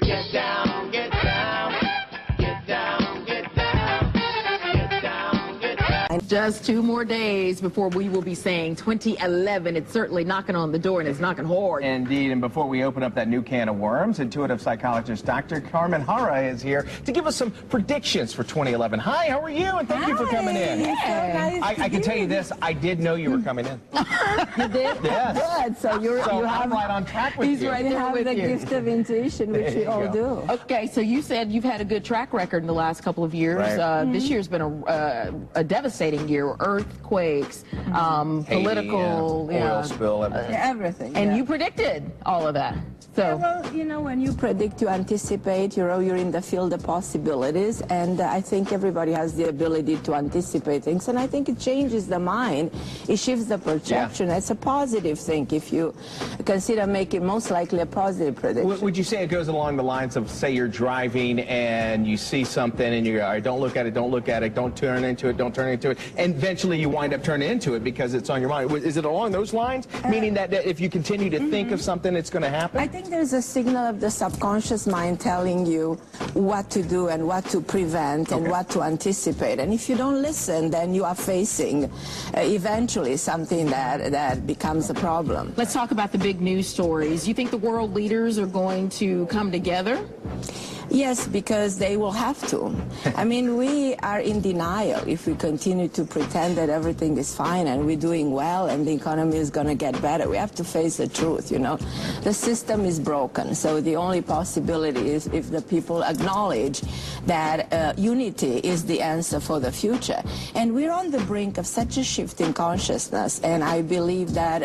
Get down, get down, get down, get down, get down, get down. Just 2 more days before we will be saying 2011. It's certainly knocking on the door, and it's knocking hard. Indeed, and before we open up that new can of worms, intuitive psychologist Dr. Carmen Harra is here to give us some predictions for 2011. Hi, how are you? And thank you for coming in. Hey. I can tell you this, I did know you were coming in. You did? Yes. Good. So you I'm right on track with he's you. right there with the gift of intuition, which we all do. Okay, so you said you've had a good track record in the last couple of years. Right. This year's been a devastating year. Earthquakes, political, oil spill, everything. Everything. and yeah. you predicted all of that. So. Well, you know, when you predict, you anticipate, you're in the field of possibilities, and I think everybody has the ability to anticipate things, and I think it changes the mind. It shifts the perception. It's a positive thing if you consider making most likely a positive prediction. Would you say it goes along the lines of, say you're driving and you see something and you go, all right, don't look at it, don't look at it, don't turn into it, don't turn into it, and eventually you wind up turning into it because it's on your mind. Is it along those lines? Meaning that if you continue to think of something, it's going to happen? I think there's a signal of the subconscious mind telling you what to do and what to prevent and what to anticipate. And if you don't listen, then you are facing eventually something that becomes a problem. Let's talk about the big news stories. You think the world leaders are going to come together? Yes, because they will have to. I mean, we are in denial if we continue to pretend that everything is fine and we're doing well and the economy is going to get better. We have to face the truth, you know. The system is broken, so the only possibility is if the people acknowledge that unity is the answer for the future. And we're on the brink of such a shift in consciousness, and I believe that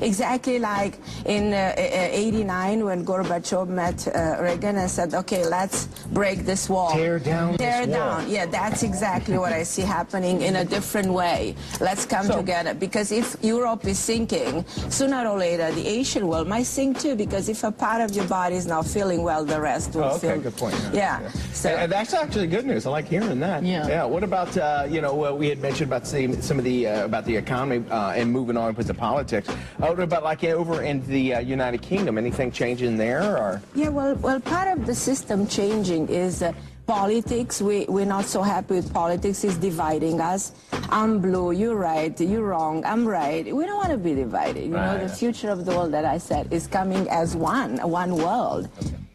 exactly like in '89 when Gorbachev met Reagan and said, okay, let's break this wall. Tear down Tear this down. wall. Yeah, that's exactly what I see happening in a different way. Let's come together. Because if Europe is sinking, sooner or later the Asian world might sink too, because if a part of your body is not feeling well, the rest will feel... good point. Yeah. So, And that's actually good news. I like hearing that. Yeah. Yeah. What about you know, we had mentioned about some of the about the economy and moving on with the politics. What about like over in the United Kingdom? Anything changing there or? yeah, well, part of the system changing is politics. We're not so happy with politics. It's dividing us. I'm blue, you're right, you're wrong, I'm right. We don't want to be divided. You know, the future of the world that I said is coming as one world.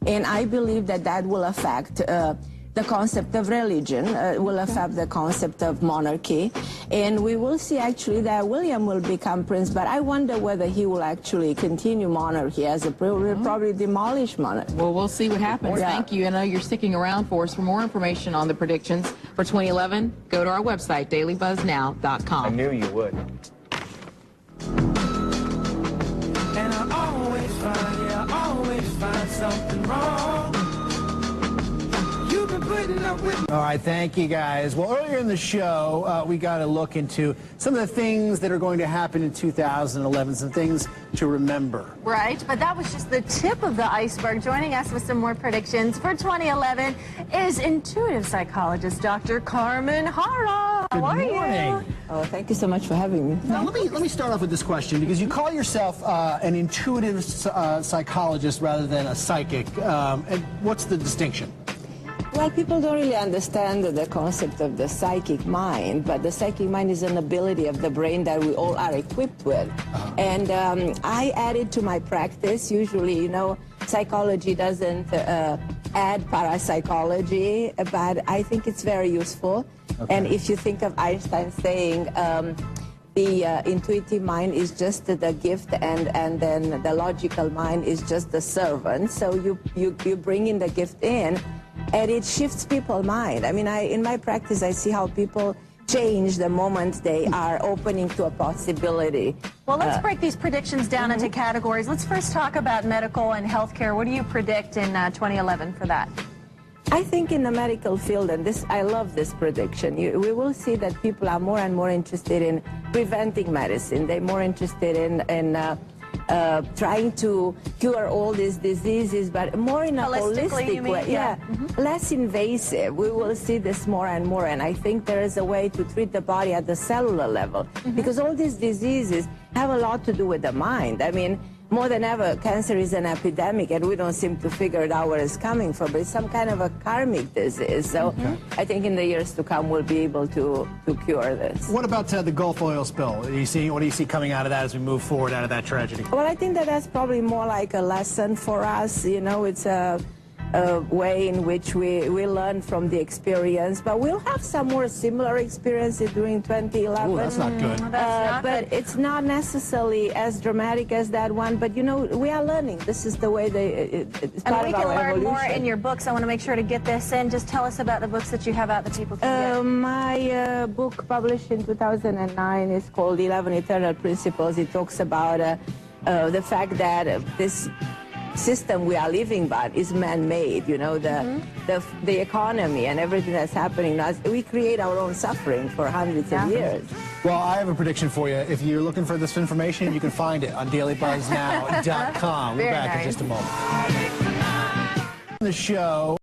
And I believe that that will affect the concept of religion, will affect the concept of monarchy. And we will see actually that William will become prince, but I wonder whether he will actually continue monarchy as a will probably demolish monarchy. Well, we'll see what happens. Yeah. Thank you. I know you're sticking around for us. For more information on the predictions for 2011, go to our website, dailybuzznow.com. I knew you would. And I always find something wrong. You've been putting up with. All right, thank you guys. Well, earlier in the show, we got a look into some of the things that are going to happen in 2011, some things to remember. Right, but that was just the tip of the iceberg. Joining us with some more predictions for 2011 is intuitive psychologist Dr. Carmen Harra. How are you? Oh, thank you so much for having me. Now, let me start off with this question, because you call yourself an intuitive psychologist rather than a psychic. And what's the distinction? Well, people don't really understand the concept of the psychic mind, but the psychic mind is an ability of the brain that we all are equipped with. And I added to my practice. Usually, you know, psychology doesn't add parapsychology, but I think it's very useful. And if you think of Einstein saying the intuitive mind is just the gift, and then the logical mind is just the servant. So you bring in the gift in, and it shifts people's mind. I mean, in my practice, I see how people change the moment they are opening to a possibility. Well, let's break these predictions down into categories. Let's first talk about medical and healthcare. What do you predict in 2011 for that? I think in the medical field, and I love this prediction, we will see that people are more and more interested in preventing medicine. They're more interested in trying to cure all these diseases, but more in a holistic way. Yeah, less invasive. We will see this more and more, and I think there is a way to treat the body at the cellular level, because all these diseases have a lot to do with the mind. I mean, more than ever, cancer is an epidemic, and we don't seem to figure out where it's coming from. But it's some kind of a karmic disease. So I think in the years to come, we'll be able to cure this. What about the Gulf oil spill? What do you see coming out of that as we move forward out of that tragedy? Well, I think that's probably more like a lesson for us. You know, it's a way in which we learn from the experience, but we'll have some more similar experiences during 2011. Ooh, that's not good. But it's not necessarily as dramatic as that one. But you know, we are learning. This is the way it's part and we of can our learn evolution. more in your books. I want to make sure to get this in. Just tell us about the books that you have out that people can get. My book published in 2009 is called 11 Eternal Principles. It talks about the fact that this system we are living by is man-made. You know, the economy and everything that's happening now, we create our own suffering for hundreds of years. Well, I have a prediction for you. If you're looking for this information, you can find it on DailyBuzzNow.com. We're back in just a moment. The show.